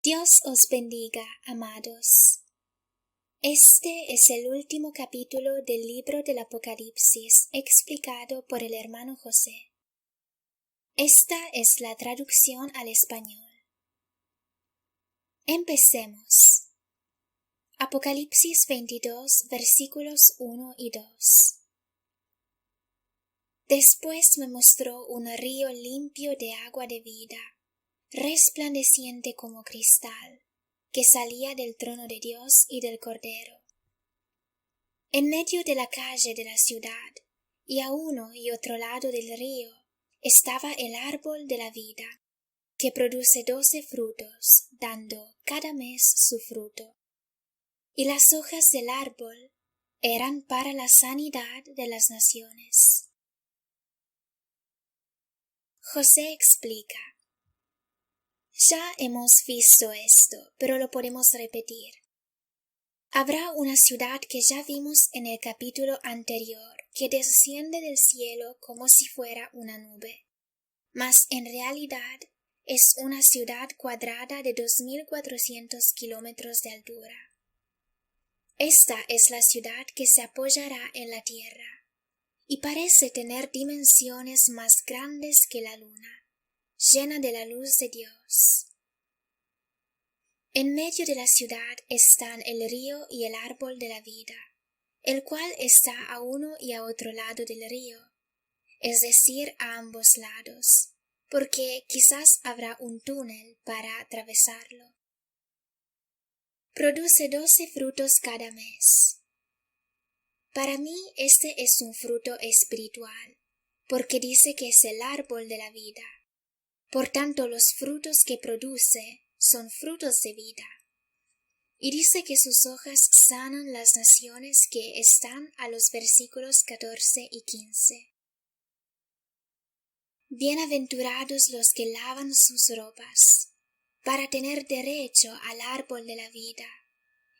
Dios os bendiga, amados. Este es el último capítulo del libro del Apocalipsis explicado por el hermano José. Esta es la traducción al español. Empecemos. Apocalipsis 22, versículos 1 y 2. Después me mostró un río limpio de agua de vida, resplandeciente como cristal, que salía del trono de Dios y del Cordero. En medio de la calle de la ciudad, y a uno y otro lado del río, estaba el árbol de la vida, que produce 12 frutos, dando cada mes su fruto. Y las hojas del árbol eran para la sanidad de las naciones. José explica: ya hemos visto esto, pero lo podemos repetir. Habrá una ciudad que ya vimos en el capítulo anterior, que desciende del cielo como si fuera una nube, mas en realidad es una ciudad cuadrada de 2400 kilómetros de altura. Esta es la ciudad que se apoyará en la tierra, y parece tener dimensiones más grandes que la luna, llena de la luz de Dios. En medio de la ciudad están el río y el árbol de la vida, el cual está a uno y a otro lado del río, es decir, a ambos lados, porque quizás habrá un túnel para atravesarlo. Produce 12 frutos cada mes. Para mí este es un fruto espiritual, porque dice que es el árbol de la vida. Por tanto, los frutos que produce son frutos de vida. Y dice que sus hojas sanan las naciones, que están a los versículos 14 y 15. Bienaventurados los que lavan sus ropas, para tener derecho al árbol de la vida,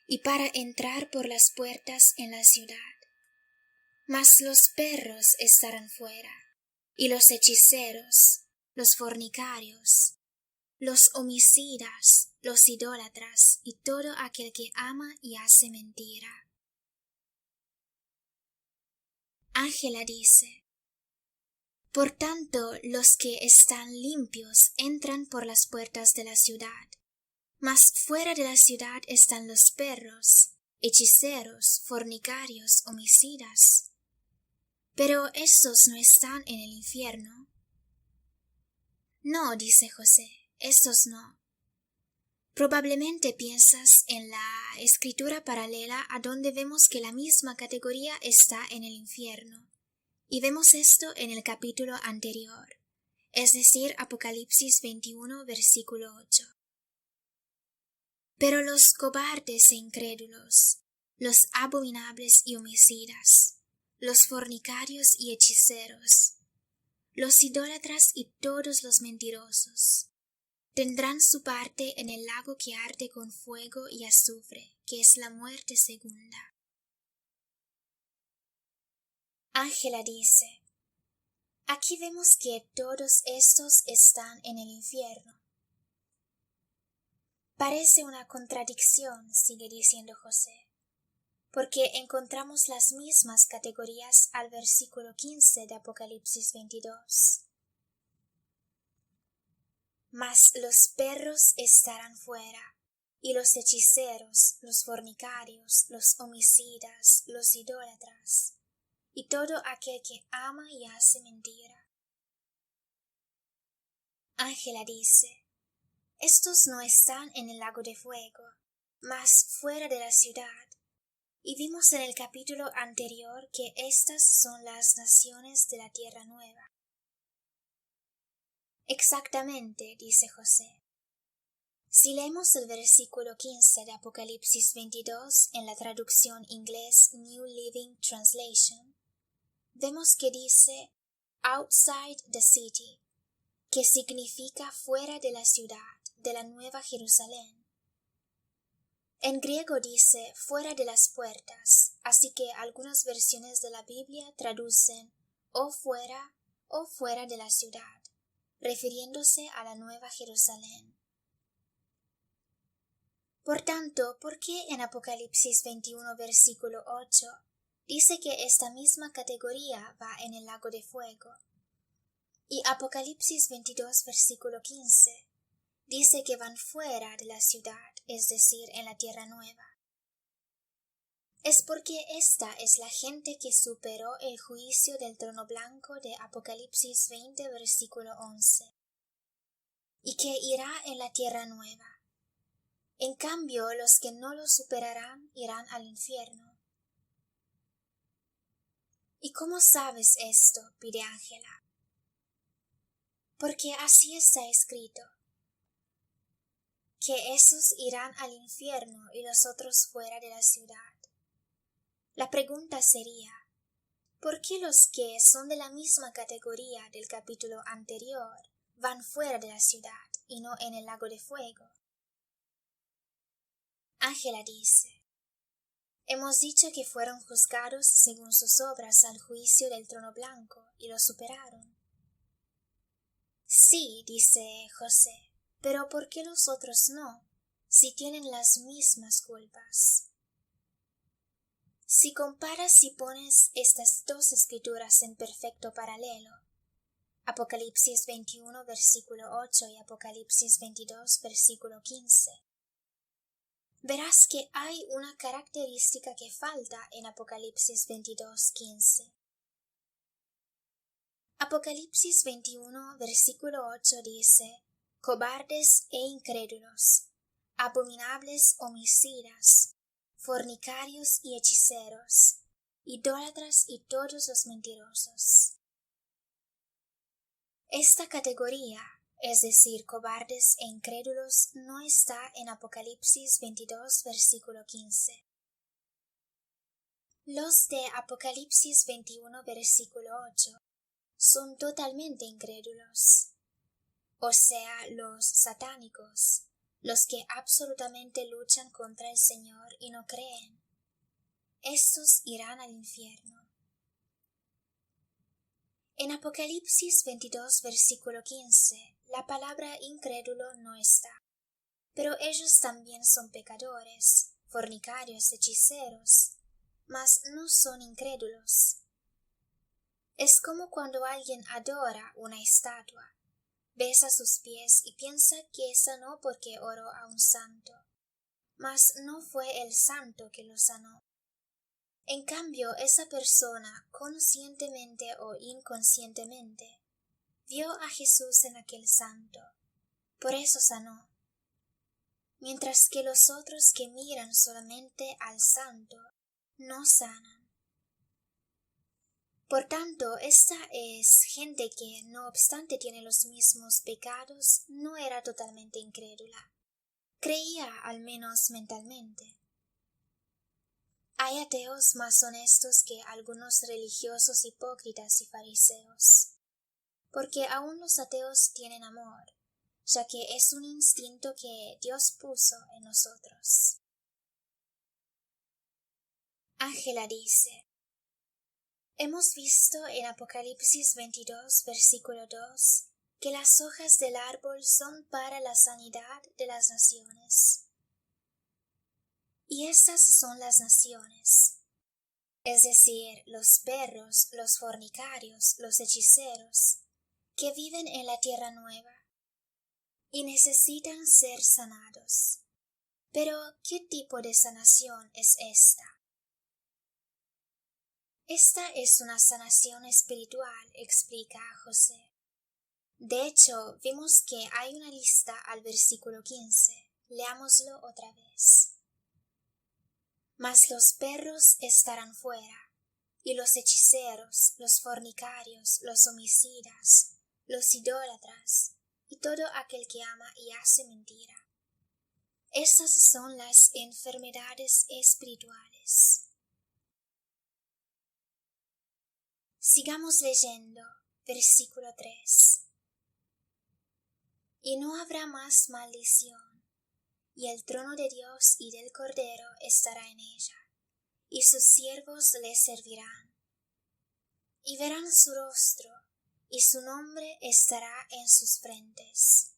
y para entrar por las puertas en la ciudad. Mas los perros estarán fuera, y los hechiceros, los fornicarios, los homicidas, los idólatras y todo aquel que ama y hace mentira. Ángela dice: por tanto, los que están limpios entran por las puertas de la ciudad, mas fuera de la ciudad están los perros, hechiceros, fornicarios, homicidas. Pero estos no están en el infierno. No, dice José, estos no. Probablemente piensas en la escritura paralela a donde vemos que la misma categoría está en el infierno. Y vemos esto en el capítulo anterior, es decir, Apocalipsis 21, versículo 8. Pero los cobardes e incrédulos, los abominables y homicidas, los fornicarios y hechiceros, los idólatras y todos los mentirosos, tendrán su parte en el lago que arde con fuego y azufre, que es la muerte segunda. Ángela dice: aquí vemos que todos estos están en el infierno. Parece una contradicción, sigue diciendo José, porque encontramos las mismas categorías al versículo 15 de Apocalipsis 22. Mas los perros estarán fuera, y los hechiceros, los fornicarios, los homicidas, los idólatras, y todo aquel que ama y hace mentira. Ángela dice: estos no están en el lago de fuego, mas fuera de la ciudad. Y vimos en el capítulo anterior que estas son las naciones de la tierra nueva. Exactamente, dice José. Si leemos el versículo 15 de Apocalipsis 22 en la traducción inglés New Living Translation, vemos que dice outside the city, que significa fuera de la ciudad, de la Nueva Jerusalén. En griego dice fuera de las puertas, así que algunas versiones de la Biblia traducen o fuera de la ciudad, refiriéndose a la Nueva Jerusalén. Por tanto, ¿por qué en Apocalipsis 21 versículo 8 dice que esta misma categoría va en el lago de fuego? Y Apocalipsis 22 versículo 15 dice que van fuera de la ciudad, es decir, en la tierra nueva. Es porque esta es la gente que superó el juicio del trono blanco de Apocalipsis 20 versículo 11 y que irá en la tierra nueva. En cambio, los que no lo superarán irán al infierno. ¿Y cómo sabes esto?, pide Ángela. Porque así está escrito, que esos irán al infierno y los otros fuera de la ciudad. La pregunta sería, ¿por qué los que son de la misma categoría del capítulo anterior van fuera de la ciudad y no en el lago de fuego? Ángela dice, hemos dicho que fueron juzgados según sus obras al juicio del trono blanco y lo superaron. Sí, dice José, pero ¿por qué los otros no, si tienen las mismas culpas? Si comparas y pones estas dos escrituras en perfecto paralelo, Apocalipsis 21 versículo 8 y Apocalipsis 22 versículo 15, verás que hay una característica que falta en Apocalipsis 22, 15. Apocalipsis 21 versículo 8 dice, cobardes e incrédulos, abominables homicidas, fornicarios y hechiceros, idólatras y todos los mentirosos. Esta categoría, es decir, cobardes e incrédulos, no está en Apocalipsis 22 versículo 15. Los de Apocalipsis 21 versículo 8 son totalmente incrédulos, o sea, los satánicos, los que absolutamente luchan contra el Señor y no creen. Estos irán al infierno. En Apocalipsis 22 versículo 15, la palabra incrédulo no está, pero ellos también son pecadores, fornicarios, hechiceros, mas no son incrédulos. Es como cuando alguien adora una estatua, besa sus pies y piensa que sanó porque oró a un santo, mas no fue el santo que lo sanó. En cambio, esa persona, conscientemente o inconscientemente, vio a Jesús en aquel santo, por eso sanó. Mientras que los otros que miran solamente al santo, no sanan. Por tanto, esta es gente que, no obstante tiene los mismos pecados, no era totalmente incrédula. Creía al menos mentalmente. Hay ateos más honestos que algunos religiosos hipócritas y fariseos, porque aún los ateos tienen amor, ya que es un instinto que Dios puso en nosotros. Ángela dice, hemos visto en Apocalipsis 22, versículo 2, que las hojas del árbol son para la sanidad de las naciones. Y estas son las naciones, es decir, los perros, los fornicarios, los hechiceros, que viven en la tierra nueva, y necesitan ser sanados. Pero, ¿qué tipo de sanación es esta? Esta es una sanación espiritual, explica José. De hecho, vimos que hay una lista al versículo 15. Leámoslo otra vez. Mas los perros estarán fuera, y los hechiceros, los fornicarios, los homicidas, los idólatras, y todo aquel que ama y hace mentira. Estas son las enfermedades espirituales. Sigamos leyendo, versículo 3. Y no habrá más maldición, y el trono de Dios y del Cordero estará en ella, y sus siervos le servirán. Y verán su rostro, y su nombre estará en sus frentes.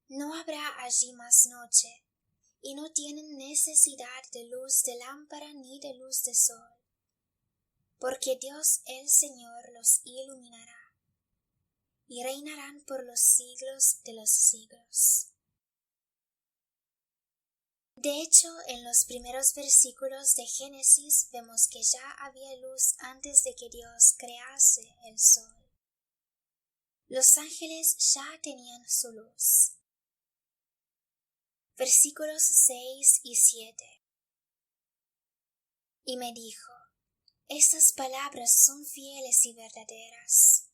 No habrá allí más noche, y no tienen necesidad de luz de lámpara ni de luz de sol, porque Dios el Señor los iluminará, y reinarán por los siglos de los siglos. De hecho, en los primeros versículos de Génesis vemos que ya había luz antes de que Dios crease el sol. Los ángeles ya tenían su luz. Versículos 6 y 7. Y me dijo: estas palabras son fieles y verdaderas.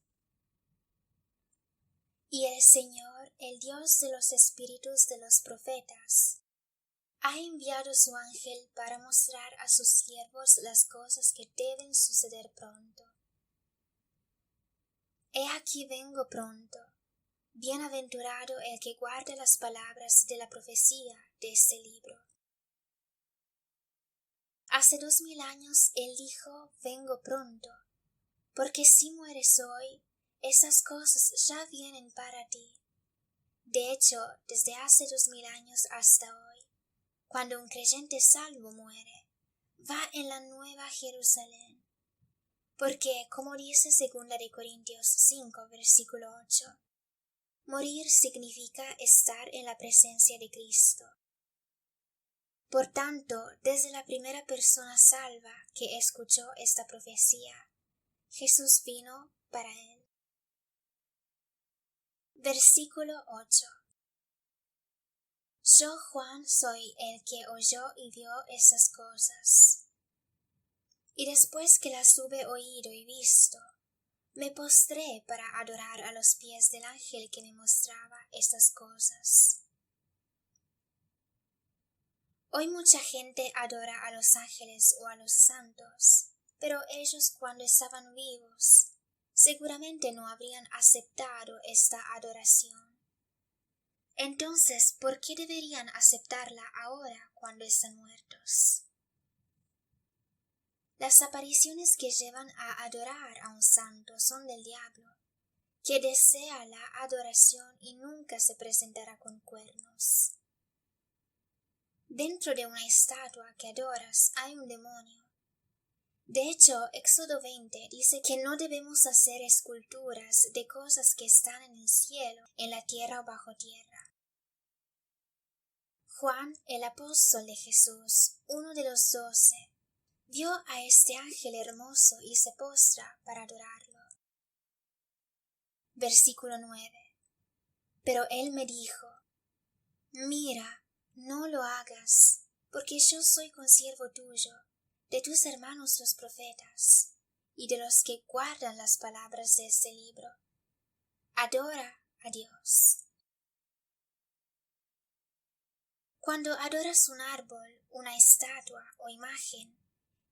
Y el Señor, el Dios de los espíritus de los profetas, ha enviado su ángel para mostrar a sus siervos las cosas que deben suceder pronto. He aquí vengo pronto. Bienaventurado el que guarda las palabras de la profecía de este libro. Hace 2000 años él dijo: vengo pronto, porque si mueres hoy, esas cosas ya vienen para ti. De hecho, desde hace 2000 años hasta hoy, cuando un creyente salvo muere, va en la nueva Jerusalén. Porque, como dice 2 Corintios 5, versículo 8, morir significa estar en la presencia de Cristo. Por tanto, desde la primera persona salva que escuchó esta profecía, Jesús vino para él. Versículo 8. Yo, Juan, soy el que oyó y vio esas cosas. Y después que las hube oído y visto, me postré para adorar a los pies del ángel que me mostraba estas cosas. Hoy mucha gente adora a los ángeles o a los santos, pero ellos cuando estaban vivos, seguramente no habrían aceptado esta adoración. Entonces, ¿por qué deberían aceptarla ahora cuando están muertos? Las apariciones que llevan a adorar a un santo son del diablo, que desea la adoración y nunca se presentará con cuernos. Dentro de una estatua que adoras hay un demonio. De hecho, Éxodo 20 dice que no debemos hacer esculturas de cosas que están en el cielo, en la tierra o bajo tierra. Juan, el apóstol de Jesús, uno de los 12, vio a este ángel hermoso y se postra para adorarlo. Versículo 9. Pero él me dijo: mira, no lo hagas, porque yo soy consiervo tuyo, de tus hermanos los profetas, y de los que guardan las palabras de este libro. Adora a Dios. Cuando adoras un árbol, una estatua o imagen,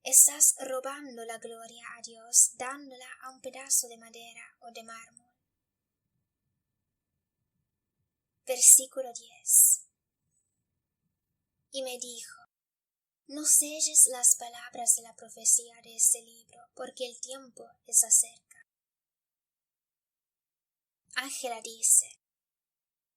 estás robando la gloria a Dios dándola a un pedazo de madera o de mármol. Versículo 10. Y me dijo: no selles las palabras de la profecía de este libro, porque el tiempo es acerca. Ángela dice: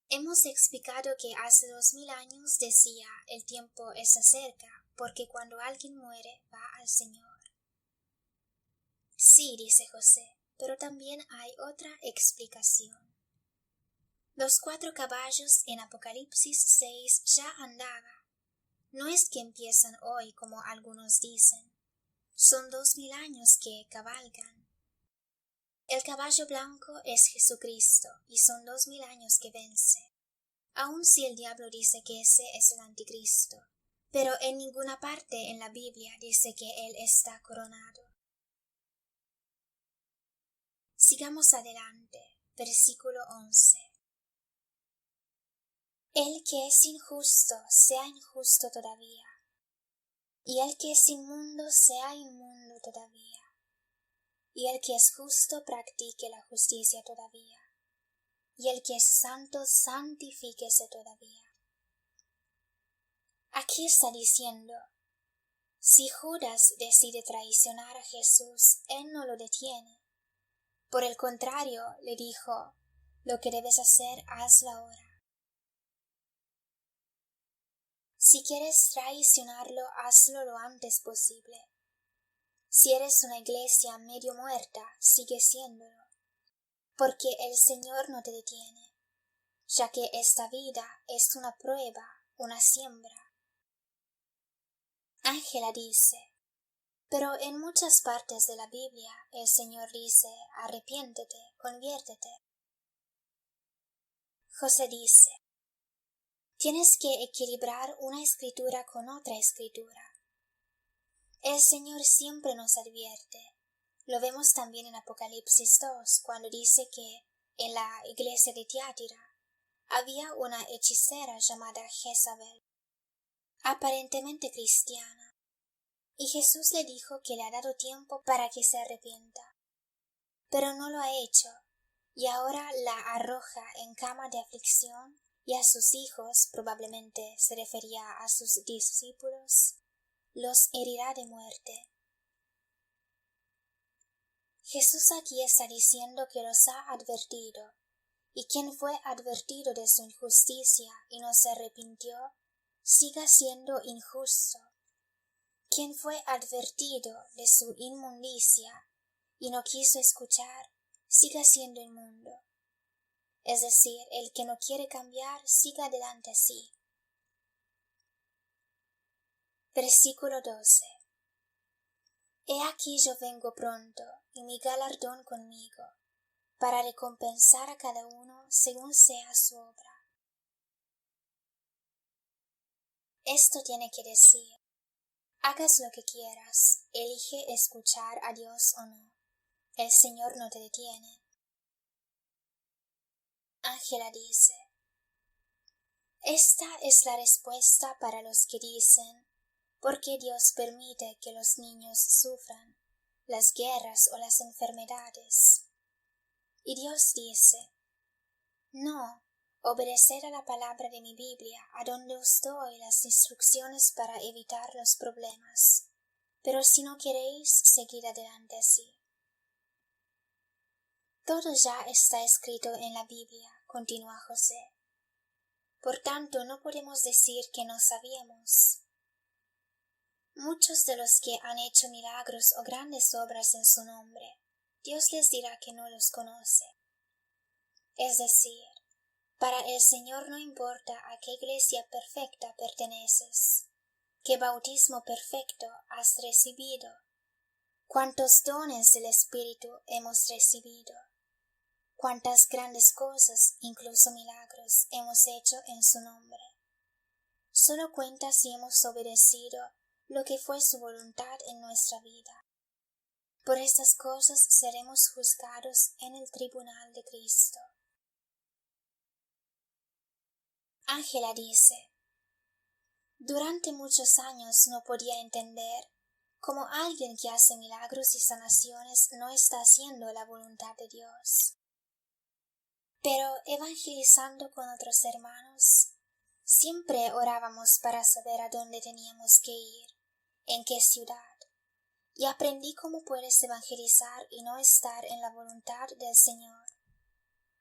hemos explicado que hace 2000 años decía el tiempo es acerca, porque cuando alguien muere va al Señor. Sí, dice José, pero también hay otra explicación. Los 4 caballos en Apocalipsis 6 ya andaban. No es que empiezan hoy como algunos dicen. Son 2000 años que cabalgan. El caballo blanco es Jesucristo y son 2000 años que vence. Aun si el diablo dice que ese es el anticristo, pero en ninguna parte en la Biblia dice que él está coronado. Sigamos adelante. Versículo 11. El que es injusto sea injusto todavía, y el que es inmundo sea inmundo todavía, y el que es justo practique la justicia todavía, y el que es santo santifíquese todavía. Aquí está diciendo: si Judas decide traicionar a Jesús, él no lo detiene. Por el contrario, le dijo: lo que debes hacer, hazlo ahora. Si quieres traicionarlo, hazlo lo antes posible. Si eres una iglesia medio muerta, sigue siéndolo, porque el Señor no te detiene, ya que esta vida es una prueba, una siembra. Ángela dice, pero en muchas partes de la Biblia el Señor dice, arrepiéntete, conviértete. José dice, tienes que equilibrar una escritura con otra escritura. El Señor siempre nos advierte. Lo vemos también en Apocalipsis 2, cuando dice que en la iglesia de Tiatira había una hechicera llamada Jezabel, aparentemente cristiana, y Jesús le dijo que le ha dado tiempo para que se arrepienta, pero no lo ha hecho, y ahora la arroja en cama de aflicción, y a sus hijos, probablemente se refería a sus discípulos, los herirá de muerte. Jesús aquí está diciendo que los ha advertido, y quien fue advertido de su injusticia y no se arrepintió, siga siendo injusto. Quien fue advertido de su inmundicia y no quiso escuchar, siga siendo inmundo. Es decir, el que no quiere cambiar, siga adelante así. Versículo 12. He aquí yo vengo pronto, y mi galardón conmigo, para recompensar a cada uno según sea su obra. Esto tiene que decir, hagas lo que quieras, elige escuchar a Dios o no. El Señor no te detiene. Ángela dice, esta es la respuesta para los que dicen, ¿por qué Dios permite que los niños sufran las guerras o las enfermedades? Y Dios dice, no, obedeced a la palabra de mi Biblia, a donde os doy las instrucciones para evitar los problemas, pero si no queréis, seguid adelante así. Todo ya está escrito en la Biblia, continúa José. Por tanto, no podemos decir que no sabíamos. Muchos de los que han hecho milagros o grandes obras en su nombre, Dios les dirá que no los conoce. Es decir, para el Señor no importa a qué iglesia perfecta perteneces, qué bautismo perfecto has recibido, cuántos dones del Espíritu hemos recibido, cuántas grandes cosas, incluso milagros, hemos hecho en su nombre. Solo cuenta si hemos obedecido lo que fue su voluntad en nuestra vida. Por estas cosas seremos juzgados en el tribunal de Cristo. Ángela dice, durante muchos años no podía entender cómo alguien que hace milagros y sanaciones no está haciendo la voluntad de Dios. Pero evangelizando con otros hermanos, siempre orábamos para saber a dónde teníamos que ir, en qué ciudad, y aprendí cómo puedes evangelizar y no estar en la voluntad del Señor.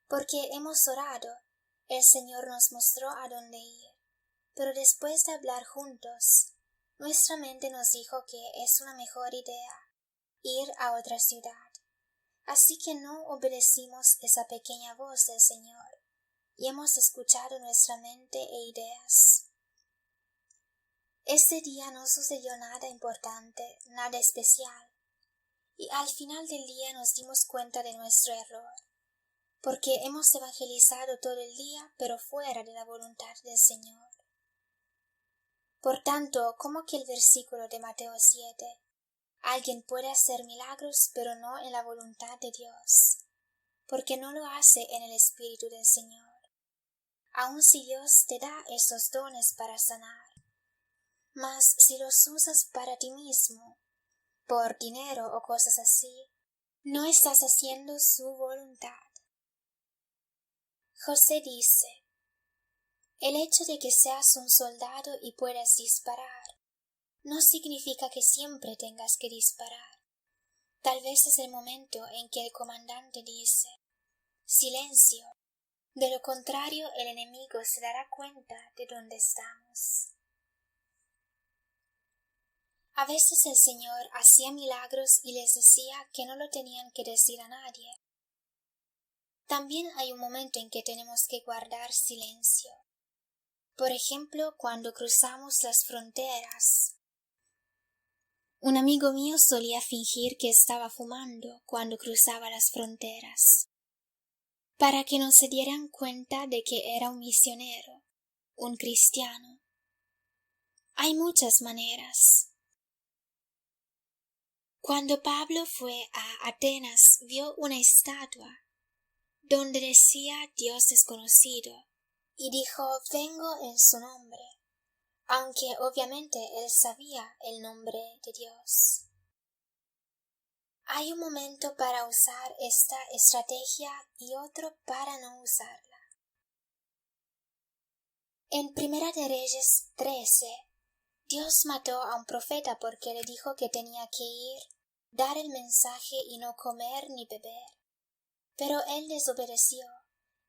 Porque hemos orado, el Señor nos mostró a dónde ir, pero después de hablar juntos, nuestra mente nos dijo que es una mejor idea ir a otra ciudad. Así que no obedecimos esa pequeña voz del Señor, y hemos escuchado nuestra mente e ideas. Ese día no sucedió nada importante, nada especial, y al final del día nos dimos cuenta de nuestro error, porque hemos evangelizado todo el día, pero fuera de la voluntad del Señor. Por tanto, ¿cómo que el versículo de Mateo 7? Alguien puede hacer milagros, pero no en la voluntad de Dios, porque no lo hace en el Espíritu del Señor. Aun si Dios te da esos dones para sanar, mas si los usas para ti mismo, por dinero o cosas así, no estás haciendo su voluntad. José dice, el hecho de que seas un soldado y puedas disparar, no significa que siempre tengas que disparar. Tal vez es el momento en que el comandante dice, silencio, de lo contrario el enemigo se dará cuenta de dónde estamos. A veces el Señor hacía milagros y les decía que no lo tenían que decir a nadie. También hay un momento en que tenemos que guardar silencio. Por ejemplo, cuando cruzamos las fronteras. Un amigo mío solía fingir que estaba fumando cuando cruzaba las fronteras, para que no se dieran cuenta de que era un misionero, un cristiano. Hay muchas maneras. Cuando Pablo fue a Atenas, vio una estatua donde decía Dios desconocido, y dijo: vengo en su nombre, aunque obviamente él sabía el nombre de Dios. Hay un momento para usar esta estrategia y otro para no usarla. En Primera de Reyes 13, Dios mató a un profeta porque le dijo que tenía que ir, dar el mensaje y no comer ni beber. Pero él desobedeció,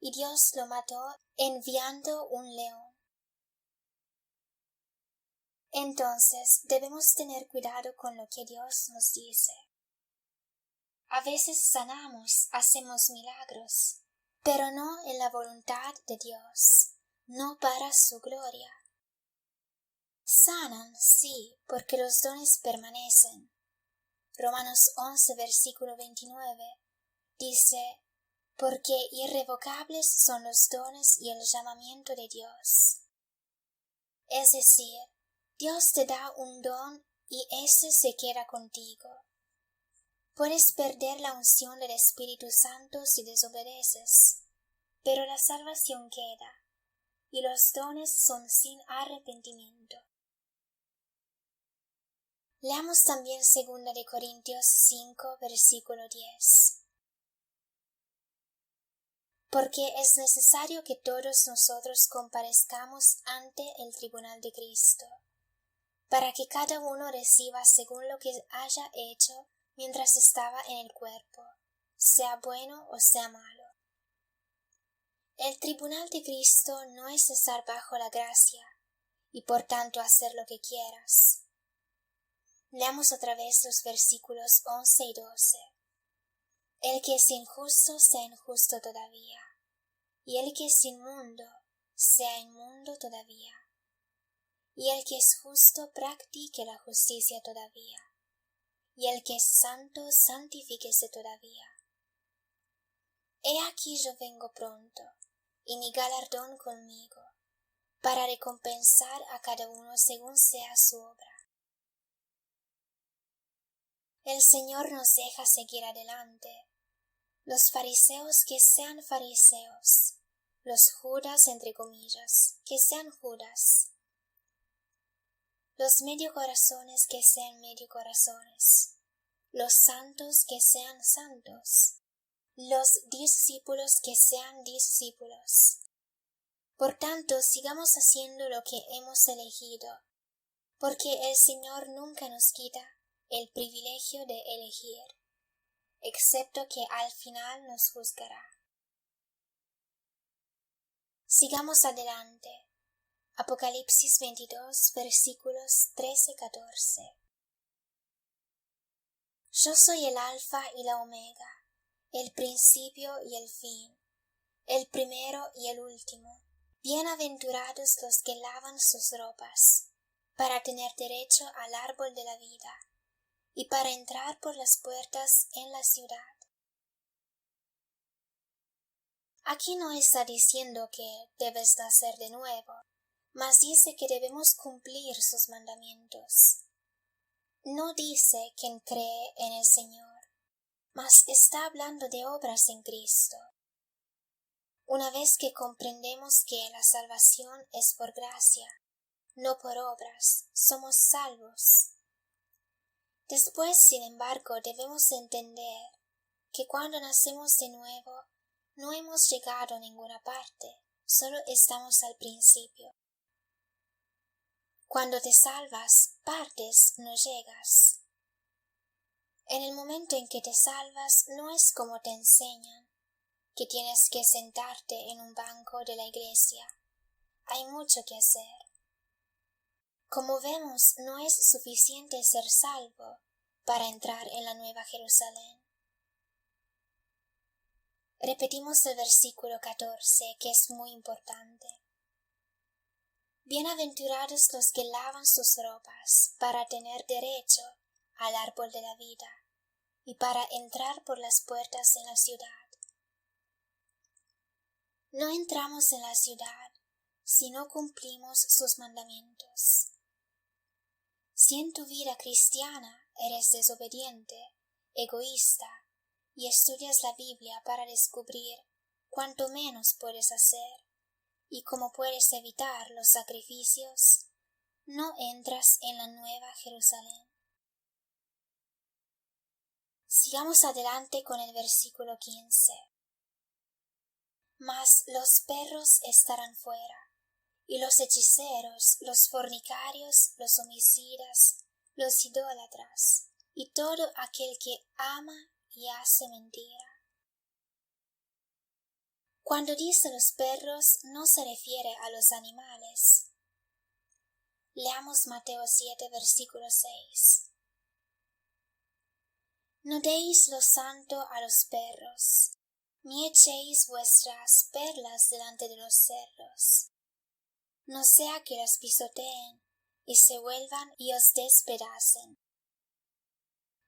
y Dios lo mató enviando un león. Entonces debemos tener cuidado con lo que Dios nos dice. A veces sanamos, hacemos milagros, pero no en la voluntad de Dios, no para su gloria. Sanan, sí, porque los dones permanecen. Romanos 11, versículo 29, dice: porque irrevocables son los dones y el llamamiento de Dios. Es decir, Dios te da un don y ese se queda contigo. Puedes perder la unción del Espíritu Santo si desobedeces, pero la salvación queda, y los dones son sin arrepentimiento. Leamos también 2 de Corintios 5, versículo 10. Porque es necesario que todos nosotros comparezcamos ante el tribunal de Cristo, para que cada uno reciba según lo que haya hecho mientras estaba en el cuerpo, sea bueno o sea malo. El tribunal de Cristo no es estar bajo la gracia, y por tanto hacer lo que quieras. Leamos otra vez los versículos 11 y 12. El que es injusto sea injusto todavía, y el que es inmundo sea inmundo todavía, y el que es justo practique la justicia todavía, y el que es santo santifíquese todavía. He aquí yo vengo pronto, y mi galardón conmigo, para recompensar a cada uno según sea su obra. El Señor nos deja seguir adelante. Los fariseos que sean fariseos, los judas entre comillas, que sean judas, los medio corazones que sean medio corazones, los santos que sean santos, los discípulos que sean discípulos. Por tanto, sigamos haciendo lo que hemos elegido, porque el Señor nunca nos quita el privilegio de elegir, excepto que al final nos juzgará. Sigamos adelante. Apocalipsis 22, versículos 13-14. Yo soy el Alfa y la Omega, el principio y el fin, el primero y el último. Bienaventurados los que lavan sus ropas, para tener derecho al árbol de la vida, y para entrar por las puertas en la ciudad. Aquí no está diciendo que debes nacer de nuevo, mas dice que debemos cumplir sus mandamientos. No dice quien cree en el Señor, mas está hablando de obras en Cristo. Una vez que comprendemos que la salvación es por gracia, no por obras, somos salvos. Después, sin embargo, debemos entender que cuando nacemos de nuevo, no hemos llegado a ninguna parte, solo estamos al principio. Cuando te salvas, partes, no llegas. En el momento en que te salvas, no es como te enseñan, que tienes que sentarte en un banco de la iglesia. Hay mucho que hacer. Como vemos, no es suficiente ser salvo para entrar en la Nueva Jerusalén. Repetimos el versículo 14, que es muy importante. Bienaventurados los que lavan sus ropas para tener derecho al árbol de la vida y para entrar por las puertas en la ciudad. No entramos en la ciudad si no cumplimos sus mandamientos. Si en tu vida cristiana eres desobediente, egoísta, y estudias la Biblia para descubrir cuánto menos puedes hacer y cómo puedes evitar los sacrificios, no entras en la Nueva Jerusalén. Sigamos adelante con el versículo 15. Mas los perros estarán fuera, y los hechiceros, los fornicarios, los homicidas, los idólatras, y todo aquel que ama y hace mentira. Cuando dice los perros, no se refiere a los animales. Leamos Mateo 7, versículo 6. No deis lo santo a los perros, ni echéis vuestras perlas delante de los cerdos, no sea que las pisoteen y se vuelvan y os despedacen.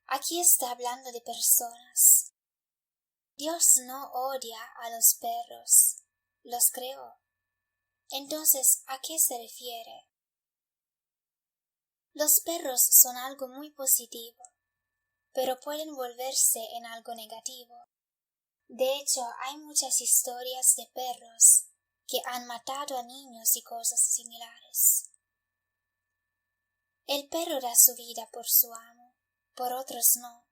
Aquí está hablando de personas. Dios no odia a los perros, los creó. Entonces, ¿a qué se refiere? Los perros son algo muy positivo, pero pueden volverse en algo negativo. De hecho, hay muchas historias de perros que han matado a niños y cosas similares. El perro da su vida por su amo, por otros no.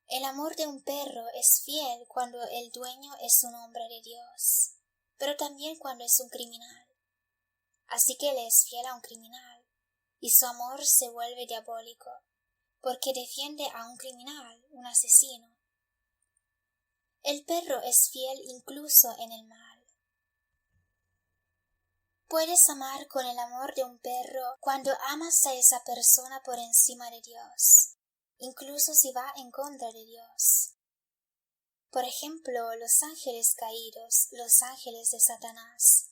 El amor de un perro es fiel cuando el dueño es un hombre de Dios, pero también cuando es un criminal. Así que le es fiel a un criminal, y su amor se vuelve diabólico, porque defiende a un criminal, un asesino. El perro es fiel incluso en el mal. Puedes amar con el amor de un perro cuando amas a esa persona por encima de Dios, incluso si va en contra de Dios. Por ejemplo, los ángeles caídos, los ángeles de Satanás,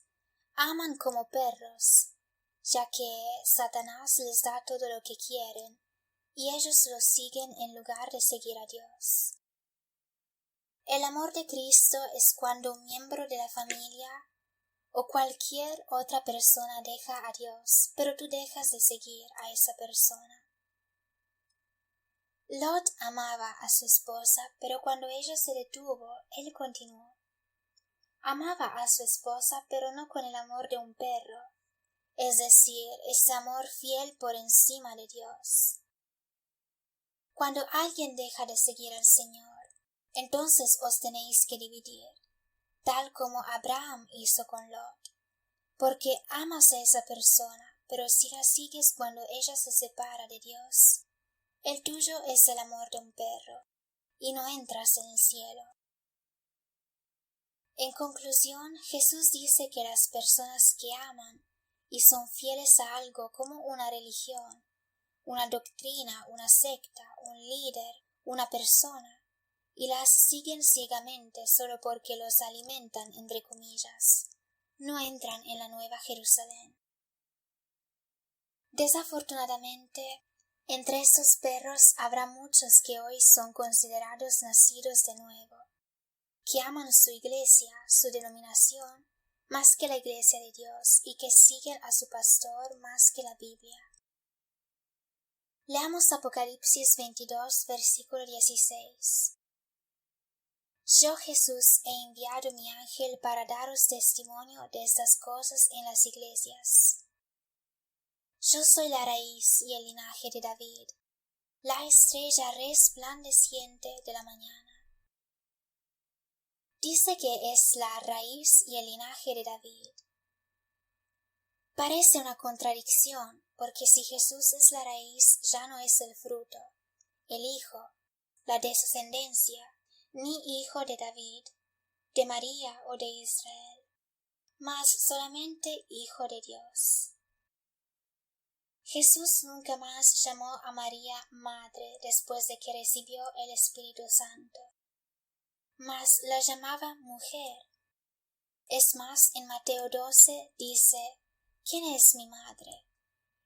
aman como perros, ya que Satanás les da todo lo que quieren, y ellos lo siguen en lugar de seguir a Dios. El amor de Cristo es cuando un miembro de la familia o cualquier otra persona deja a Dios, pero tú dejas de seguir a esa persona. Lot amaba a su esposa, pero cuando ella se detuvo, él continuó. Amaba a su esposa, pero no con el amor de un perro, es decir, ese amor fiel por encima de Dios. Cuando alguien deja de seguir al Señor, entonces os tenéis que dividir, tal como Abraham hizo con Lot, porque amas a esa persona, pero si la sigues cuando ella se separa de Dios, el tuyo es el amor de un perro, y no entras en el cielo. En conclusión, Jesús dice que las personas que aman y son fieles a algo como una religión, una doctrina, una secta, un líder, una persona, y las siguen ciegamente solo porque los alimentan, entre comillas, no entran en la Nueva Jerusalén. Desafortunadamente, entre estos perros habrá muchos que hoy son considerados nacidos de nuevo, que aman su iglesia, su denominación, más que la iglesia de Dios y que siguen a su pastor más que la Biblia. Leamos Apocalipsis 22, versículo 16. Yo Jesús he enviado mi ángel para daros testimonio de estas cosas en las iglesias. Yo soy la raíz y el linaje de David, la estrella resplandeciente de la mañana. Dice que es la raíz y el linaje de David. Parece una contradicción, porque si Jesús es la raíz, ya no es el fruto, el hijo, la descendencia, ni hijo de David, de María o de Israel, mas solamente hijo de Dios. Jesús nunca más llamó a María madre después de que recibió el Espíritu Santo, mas la llamaba mujer. Es más, en Mateo 12 dice, ¿quién es mi madre?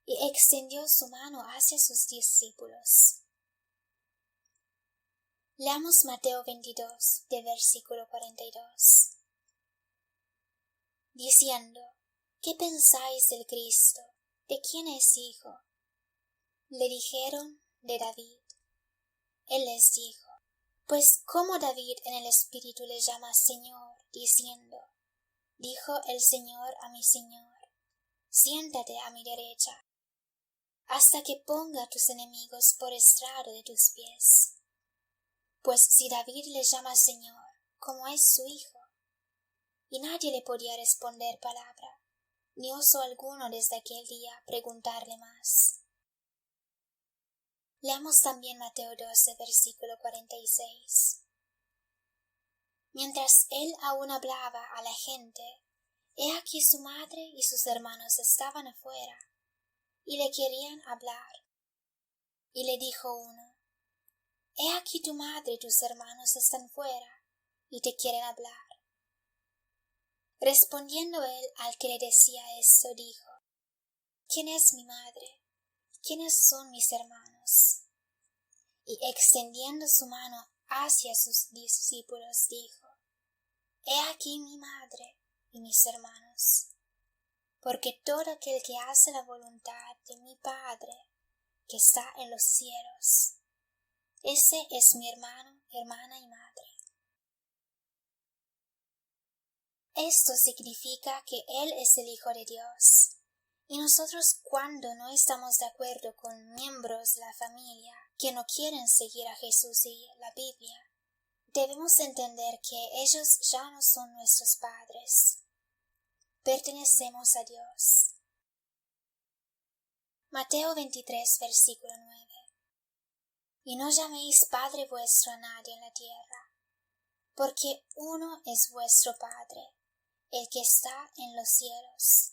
Y extendió su mano hacia sus discípulos. Leamos Mateo 22, de versículo 42. Diciendo, ¿qué pensáis del Cristo? ¿De quién es hijo? Le dijeron, de David. Él les dijo, pues ¿cómo David en el Espíritu le llama Señor, diciendo, dijo el Señor a mi Señor, siéntate a mi derecha, hasta que ponga tus enemigos por estrado de tus pies? Pues si David le llama Señor, como es su hijo, y nadie le podía responder palabra, ni osó alguno desde aquel día preguntarle más. Leamos también Mateo 12, versículo 46. Mientras él aún hablaba a la gente, he aquí su madre y sus hermanos estaban afuera, y le querían hablar. Y le dijo uno, he aquí tu madre y tus hermanos están fuera, y te quieren hablar. Respondiendo él al que le decía esto, dijo, ¿quién es mi madre? ¿Quiénes son mis hermanos? Y extendiendo su mano hacia sus discípulos, dijo, he aquí mi madre y mis hermanos, porque todo aquel que hace la voluntad de mi Padre, que está en los cielos, ese es mi hermano, hermana y madre. Esto significa que Él es el Hijo de Dios, y nosotros cuando no estamos de acuerdo con miembros de la familia que no quieren seguir a Jesús y la Biblia, debemos entender que ellos ya no son nuestros padres. Pertenecemos a Dios. Mateo 23, versículo 9. Y no llaméis Padre vuestro a nadie en la tierra, porque uno es vuestro Padre, el que está en los cielos.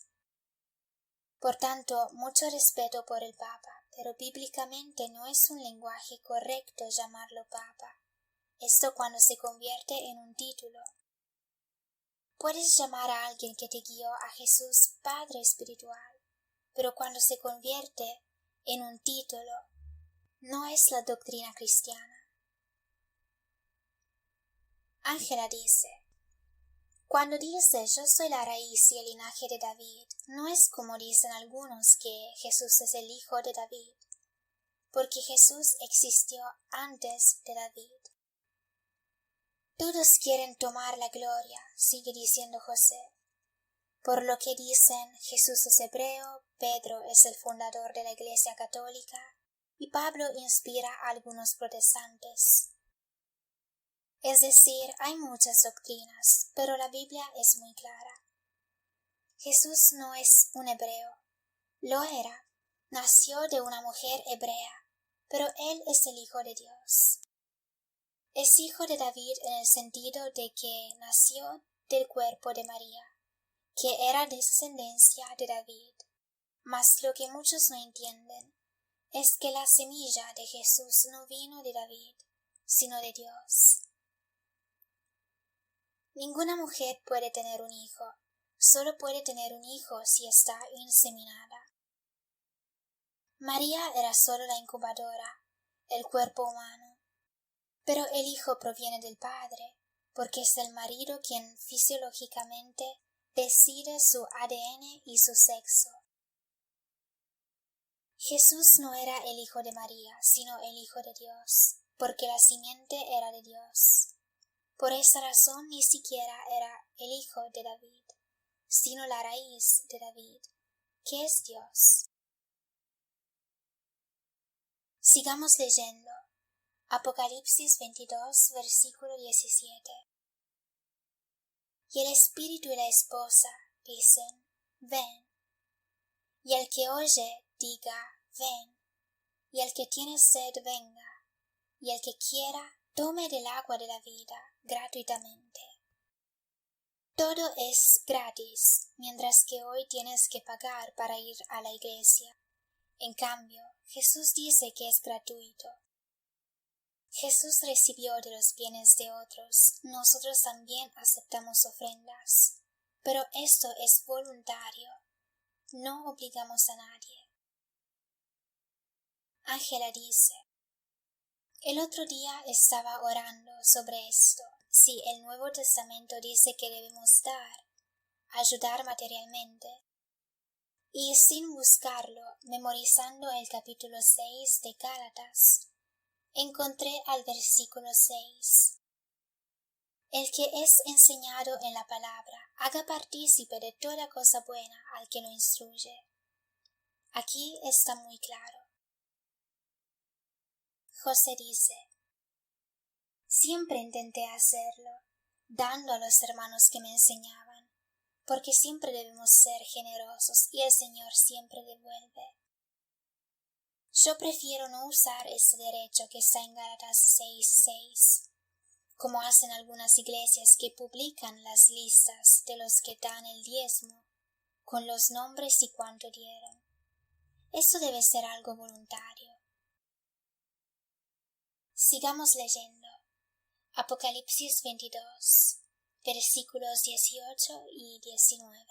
Por tanto, mucho respeto por el Papa, pero bíblicamente no es un lenguaje correcto llamarlo Papa. Esto cuando se convierte en un título. Puedes llamar a alguien que te guió a Jesús Padre espiritual, pero cuando se convierte en un título, no es la doctrina cristiana. Ángela dice, cuando dice yo soy la raíz y el linaje de David, no es como dicen algunos que Jesús es el hijo de David, porque Jesús existió antes de David. Todos quieren tomar la gloria, sigue diciendo José. Por lo que dicen Jesús es hebreo, Pedro es el fundador de la Iglesia Católica y Pablo inspira a algunos protestantes. Es decir, hay muchas doctrinas, pero la Biblia es muy clara. Jesús no es un hebreo. Lo era. Nació de una mujer hebrea, pero él es el Hijo de Dios. Es hijo de David en el sentido de que nació del cuerpo de María, que era descendencia de David. Mas lo que muchos no entienden es que la semilla de Jesús no vino de David, sino de Dios. Ninguna mujer puede tener un hijo, solo puede tener un hijo si está inseminada. María era solo la incubadora, el cuerpo humano, pero el hijo proviene del Padre, porque es el marido quien fisiológicamente decide su ADN y su sexo. Jesús no era el hijo de María, sino el hijo de Dios, porque la simiente era de Dios. Por esa razón ni siquiera era el hijo de David, sino la raíz de David, que es Dios. Sigamos leyendo. Apocalipsis 22, versículo 17. Y el espíritu y la esposa dicen, ven. Y el que oye, diga, ven. Y el que tiene sed, venga. Y el que quiera, tome del agua de la vida gratuitamente. Todo es gratis, mientras que hoy tienes que pagar para ir a la iglesia. En cambio, Jesús dice que es gratuito. Jesús recibió de los bienes de otros, nosotros también aceptamos ofrendas, pero esto es voluntario, no obligamos a nadie. Ángela dice: el otro día estaba orando sobre esto, si el Nuevo Testamento dice que debemos dar, ayudar materialmente, y sin buscarlo, memorizando el capítulo 6 de Gálatas, encontré al versículo 6. El que es enseñado en la palabra, haga partícipe de toda cosa buena al que lo instruye. Aquí está muy claro. José dice: siempre intenté hacerlo, dando a los hermanos que me enseñaban, porque siempre debemos ser generosos y el Señor siempre devuelve. Yo prefiero no usar ese derecho que está en Gálatas 6:6, como hacen algunas iglesias que publican las listas de los que dan el diezmo, con los nombres y cuánto dieron. Esto debe ser algo voluntario. Sigamos leyendo. Apocalipsis 22, versículos 18 y 19.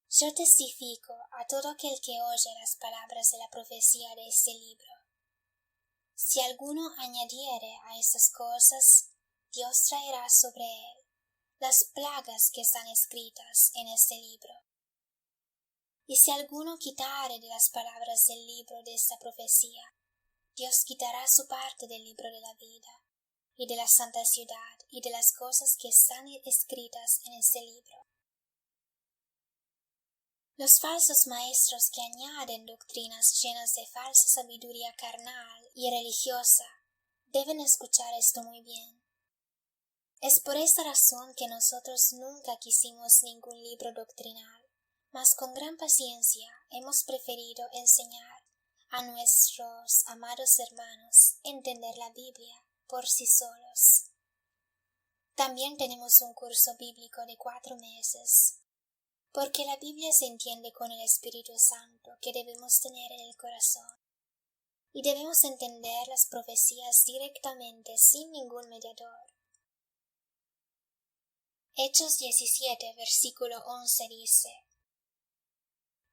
Yo testifico a todo aquel que oye las palabras de la profecía de este libro. Si alguno añadiere a estas cosas, Dios traerá sobre él las plagas que están escritas en este libro. Y si alguno quitare de las palabras del libro de esta profecía, Dios quitará su parte del libro de la vida, y de la santa ciudad, y de las cosas que están escritas en este libro. Los falsos maestros que añaden doctrinas llenas de falsa sabiduría carnal y religiosa deben escuchar esto muy bien. Es por esta razón que nosotros nunca quisimos ningún libro doctrinal, mas con gran paciencia hemos preferido enseñar a nuestros amados hermanos entender la Biblia por sí solos. También tenemos un curso bíblico de 4 meses, porque la Biblia se entiende con el Espíritu Santo que debemos tener en el corazón, y debemos entender las profecías directamente sin ningún mediador. Hechos 17, versículo 11 dice: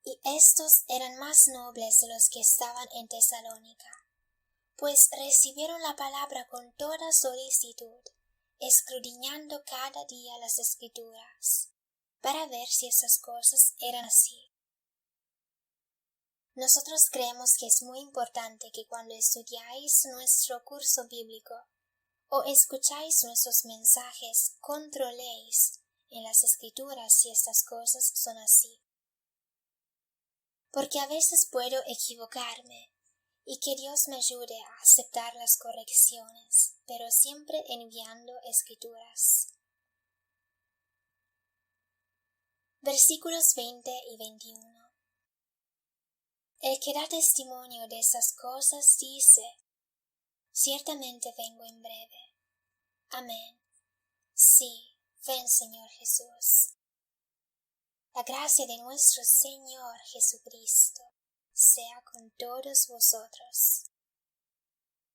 y estos eran más nobles de los que estaban en Tesalónica, pues recibieron la palabra con toda solicitud, escudriñando cada día las Escrituras, para ver si esas cosas eran así. Nosotros creemos que es muy importante que cuando estudiáis nuestro curso bíblico o escucháis nuestros mensajes, controléis en las Escrituras si estas cosas son así. Porque a veces puedo equivocarme, y que Dios me ayude a aceptar las correcciones, pero siempre enviando Escrituras. Versículos 20 y 21. El que da testimonio de esas cosas dice: ciertamente vengo en breve. Amén. Sí, ven, Señor Jesús. La gracia de nuestro Señor Jesucristo sea con todos vosotros.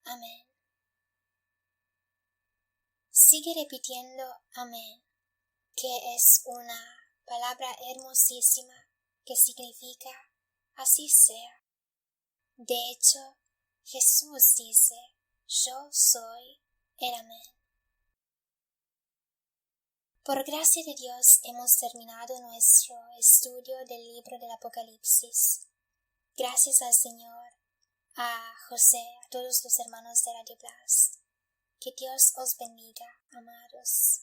Amén. Sigue repitiendo amén, que es una palabra hermosísima que significa así sea. De hecho, Jesús dice: yo soy el amén. Por gracia de Dios hemos terminado nuestro estudio del libro del Apocalipsis. Gracias al Señor, a José, a todos los hermanos de Radio Blast. Que Dios os bendiga, amados.